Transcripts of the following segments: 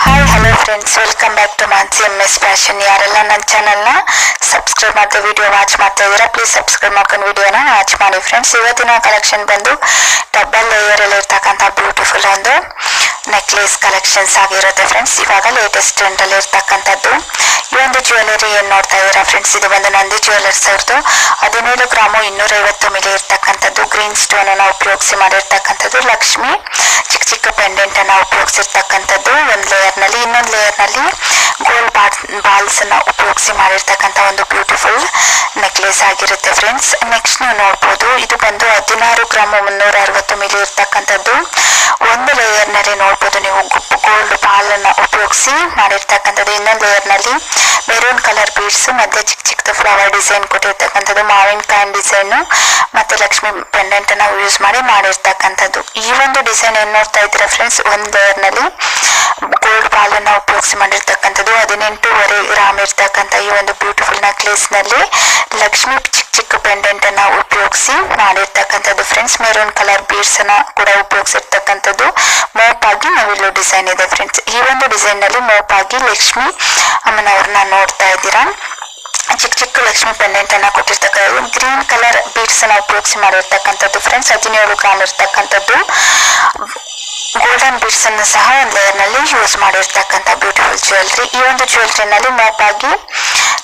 Hi hello friends, welcome back to Mansi MS fashion. ಯಾರೆಲ್ಲ ನನ್ನ ಚಾನಲ್ನ ಸಬ್ಸ್ಕ್ರೈಬ್ ಮಾಡ್ತಾ ವಿಡಿಯೋ ವಾಚ್ ಮಾಡ್ತಾ ಇದ್ದೀರಾ, ಪ್ಲೀಸ್ ಸಬ್ಸ್ಕ್ರೈಬ್ ಮಾಡ್ಕೊಂಡು ವಿಡಿಯೋನ ವಾಚ್ ಮಾಡಿ ಫ್ರೆಂಡ್ಸ್. ಇವತ್ತಿನ ಕಲೆಕ್ಷನ್ ಬಂದು ಡಬಲ್ ಲೇಯರ್ ಅಲ್ಲಿ ಇರ್ತಕ್ಕಂಥ ಬ್ಯೂಟಿಫುಲ್ ಒಂದು ನೆಕ್ಲೇಸ್ ಕಲೆಕ್ಷನ್ಸ್ ಆಗಿರುತ್ತೆ ಫ್ರೆಂಡ್ಸ್. ಇವಾಗ ಲೇಟೆಸ್ಟ್ ಟ್ರೆಂಡ್ ಅಲ್ಲಿ ಇರ್ತಕ್ಕಂಥದ್ದು ಈ ಒಂದು ಜ್ಯುವೆಲರಿ ಏನ್ ನೋಡ್ತಾ ಇದ್ದೀರಾ ಫ್ರೆಂಡ್ಸ್, ಇದು ಬಂದು ನಂದಿ ಜ್ಯುವೆಲರ್ಸ್ ಅವ್ರದ್ದು 17 ಗ್ರಾಮು 250 ಮಿಲಿ ಇರ್ತಕ್ಕಂಥದ್ದು ಗ್ರೀನ್ ಸ್ಟೋನ್ ಅನ್ನ ಉಪಯೋಗಿಸಿ ಮಾಡಿರ್ತಕ್ಕಂಥದ್ದು. ಲಕ್ಷ್ಮಿ ಚಿಕ್ಕ ಚಿಕ್ಕ ಪೆಂಡೆಂಟ್ ಅನ್ನ ಉಪಯೋಗಿಸಿರ್ತಕ್ಕಂಥದ್ದು. ಒಂದು ಲೇಯರ್ ನಲ್ಲಿ, ಇನ್ನೊಂದು ಲೇಯರ್ ನಲ್ಲಿ ಗೋಲ್ಡ್ ಬಾಲ್ಸ್ ಅನ್ನ ಉಪಯೋಗಿಸಿ ಮಾಡಿರ್ತಕ್ಕಂಥ ಒಂದು ಬ್ಯೂಟಿಫುಲ್ ನೆಕ್ಲೇಸ್ ಆಗಿರುತ್ತೆ ಫ್ರೆಂಡ್ಸ್. ನೆಕ್ಸ್ಟ್ ನೀವು ನೋಡ್ಬೋದು, ಇದು ಬಂದು 16 ಗ್ರಾಮು 360 ಮಿಲಿ ಇರ್ತಕ್ಕಂಥದ್ದು. ಒಂದು ಲೇಯರ್ ನಲ್ಲಿ ನೋಡ್ಬೋದು ನೀವು ಗೋಲ್ಡ್ ಬಾಲ್ ಅನ್ನ ಉಪಯೋಗಿಸಿ ಮಾಡಿರ್ತಕ್ಕಂಥದ್ದು. ಇನ್ನೊಂದು ಲೇಯರ್ ನಲ್ಲಿ ಮೆರೂನ್ ಕಲರ್ ಬೀಡ್ಸ್ ಮತ್ತೆ ಚಿಕ್ಕ ಚಿಕ್ಕದ ಫ್ಲವರ್ ಡಿಸೈನ್ ಕೊಟ್ಟಿರ್ತಕ್ಕಂಥದ್ದು, ಮಾವಿನಕಾಯಿ ಡಿಸೈನ್ ಮತ್ತೆ ಲಕ್ಷ್ಮಿ ಪೆಂಡೆಂಟ್ ಅನ್ನ ಯೂಸ್ ಮಾಡಿ ಮಾಡಿರ್ತಕ್ಕಂಥದ್ದು. ಈ ಒಂದು ಡಿಸೈನ್ ಏನ್ ನೋಡ್ತಾ ಇದ್ದೀರಾ ಫ್ರೆಂಡ್ಸ್, ಒಂದು ಲೇಯರ್ ನಲ್ಲಿ ಗೋಲ್ಡ್ ಬಾಲ್ ಅನ್ನ ಉಪಯೋಗಿಸಿ ಮಾಡಿರ್ತಕ್ಕಂಥದ್ದು. 18.5 ಗ್ರಾಮ್ ಇರ್ತಕ್ಕಂಥ ಈ ಒಂದು ಬ್ಯೂಟಿಫುಲ್ ನೆಕ್ಲೇಸ್ ನಲ್ಲಿ ಲಕ್ಷ್ಮಿ ಚಿಕ್ಕ ಚಿಕ್ಕ ಪೆಂಡೆಂಟ್ ಅನ್ನ ಉಪಯೋಗಿಸಿ ಮಾಡಿರ್ತಕ್ಕಂಥದ್ದು ಫ್ರೆಂಡ್ಸ್. ಮೆರೂನ್ ಕಲರ್ ಬೀಡ್ಸ್ ಅನ್ನ ಕೂಡ ಉಪಯೋಗಿಸಿರ್ತಕ್ಕಂಥದ್ದು. ಮೋಪ್ ಆಗಿ ನವಿಲು ಡಿಸೈನ್ ಇದೆ ಫ್ರೆಂಡ್ಸ್. ಈ ಒಂದು ಡಿಸೈನ್ ನಲ್ಲಿ ಮೋಪ್ ಆಗಿ ಲಕ್ಷ್ಮಿ ಅಮ್ಮನವ್ರನ್ನ ನೋಡ್ತಾ ಇದ್ದೀರಾ. ಚಿಕ್ಕ ಚಿಕ್ಕ ಲಕ್ಷ್ಮಿ ಪೆಂಡೆಂಟ್ ಅನ್ನ ಕೊಟ್ಟಿರ್ತಕ್ಕಂಥದ್ದು. ಗ್ರೀನ್ ಕಲರ್ ಬೀಡ್ಸ್ ಅನ್ನ ಉಪಯೋಗಿಸಿ ಮಾಡಿರ್ತಕ್ಕಂಥದ್ದು ಫ್ರೆಂಡ್ಸ್. 17 ಗ್ರಾಮ್ ಇರ್ತಕ್ಕಂಥದ್ದು. ಗೋಲ್ಡನ್ ಬೀಡ್ಸ್ ಅನ್ನು ಸಹ ಒಂದು ಲೇಯರ್ ನಲ್ಲಿ ಯೂಸ್ ಮಾಡಿರ್ತಕ್ಕಂಥ ಬ್ಯೂಟಿಫುಲ್ ಜ್ಯುವೆಲ್ರಿ. ಈ ಒಂದು ಜ್ಯುವೆಲ್ರಿ ನಲ್ಲಿ ಮೋಪ್ ಆಗಿ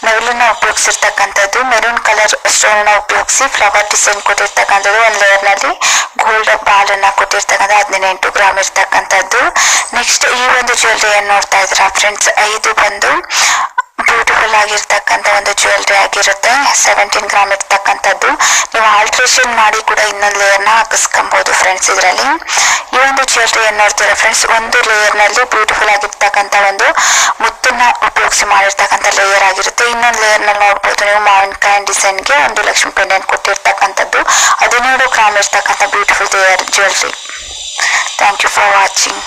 ನವಿಲನ್ನ ಉಪಯೋಗಿಸಿರ್ತಕ್ಕಂಥದ್ದು. ಮೆರೂನ್ ಕಲರ್ ಸ್ಟೋನ್ ಅನ್ನ ಉಪಯೋಗಿಸಿ ಫ್ಲವರ್ ಡಿಸೈನ್ ಕೊಟ್ಟಿರ್ತಕ್ಕಂಥದ್ದು. ಒಂದು ಲೇಯರ್ ನಲ್ಲಿ ಗೋಲ್ಡ್ ಬಾಲ್ ಅನ್ನ ಕೊಟ್ಟಿರ್ತಕ್ಕಂಥ 18 ಗ್ರಾಮ್ ಇರ್ತಕ್ಕಂಥದ್ದು. ನೆಕ್ಸ್ಟ್ ಈ ಒಂದು ಜ್ಯುವೆಲ್ರಿ ಏನ್ ನೋಡ್ತಾ ಇದ್ದೀರಾ ಫ್ರೆಂಡ್ಸ್, ಇದು ಬಂದು ಬ್ಯೂಟಿಫುಲ್ ಆಗಿರ್ತಕ್ಕಂಥ ಒಂದು ಜ್ಯುವೆಲ್ರಿ ಆಗಿರುತ್ತೆ. 17 ಗ್ರಾಮ್ ಇರ್ತಕ್ಕಂಥದ್ದು. ನೀವು ಆಲ್ಟ್ರೇಷನ್ ಮಾಡಿ ಕೂಡ ಇನ್ನೊಂದು ಲೇಯರ್ ನ ಹಾಕಿಸ್ಕೊಬಹುದು ಫ್ರೆಂಡ್ಸ್. ಇದರಲ್ಲಿ ಈ ಒಂದು ಜ್ಯುವೆಲ್ರಿ ಏನ್ ನೋಡ್ತೀರಾ ಫ್ರೆಂಡ್ಸ್, ಒಂದು ಲೇಯರ್ ನಲ್ಲಿ ಬ್ಯೂಟಿಫುಲ್ ಆಗಿರ್ತಕ್ಕಂಥ ಒಂದು ಮುತ್ತನ್ನ ಉಪಯೋಗಿಸಿ ಮಾಡಿರ್ತಕ್ಕಂಥ ಲೇಯರ್ ಆಗಿರುತ್ತೆ. ಇನ್ನೊಂದು ಲೇಯರ್ ನಲ್ಲಿ ನೋಡ್ಬೋದು ನೀವು ಮಾವಿನಕಾಯಿ ಡಿಸೈನ್ಗೆ ಒಂದು ಲಕ್ಷ್ಮಿ ಪೆಂಡೆಂಟ್ ಕೊಟ್ಟಿರ್ತಕ್ಕಂಥದ್ದು. 17 ಗ್ರಾಮ್ ಇರ್ತಕ್ಕಂಥ beautiful layer jewellery. Thank you for watching.